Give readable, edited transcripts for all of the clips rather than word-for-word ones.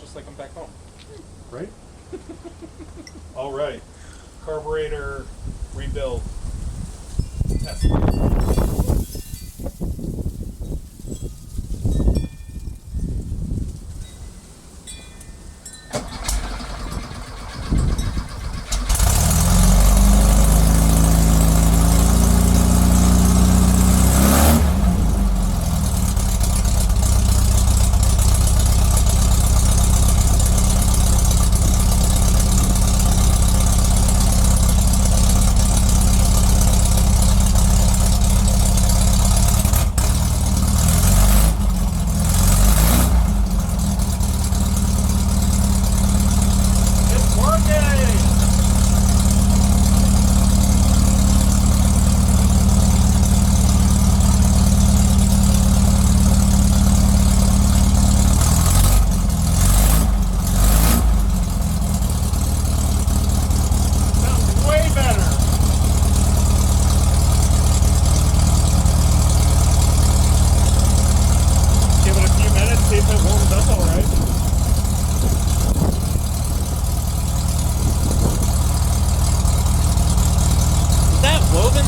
just like I'm back home. Right? All right. Carburetor rebuild. Test.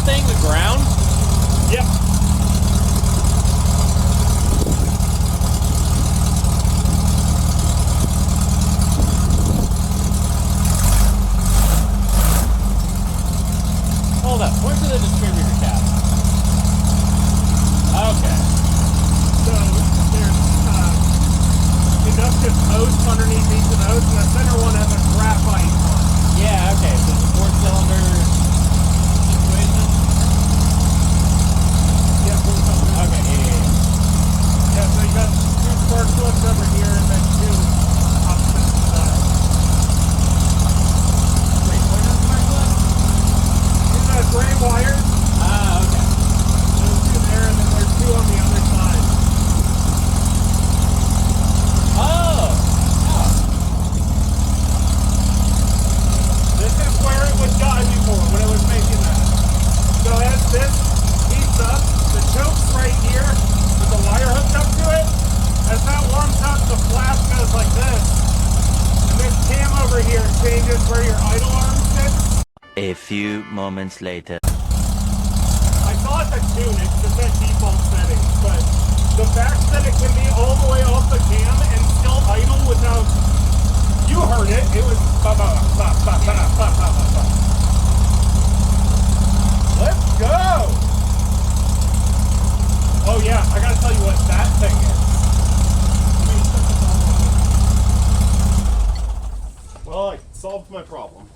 Thing, the ground? Yep. Hold up, where's the distributor cap? Okay. So there's inductive posts underneath each of those, and the center one has a graphite one. Yeah, okay, so the 4-cylinder situation? Yeah, 4-cylinder. Okay, yeah. Yeah, so you got 2 spark plugs over here and then 2 opposite sides. Wait, where does my plug? These are gray wires. Ah, okay. Those 2 there, and then there's 2 on the other side. Oh! This is where it was done before, when it was making that. So as this heats up, the choke's right here, with the wire hooked up to it. As that warms up, the flap goes like this. And this cam over here changes where your idle arm sits. A few moments later. I thought to tune it, because that default settings, but the fact that it can be all the way off the cam and still idle without... You heard it, it was... Let's go! Oh yeah, I gotta tell you what that thing is. Well, I solved my problem.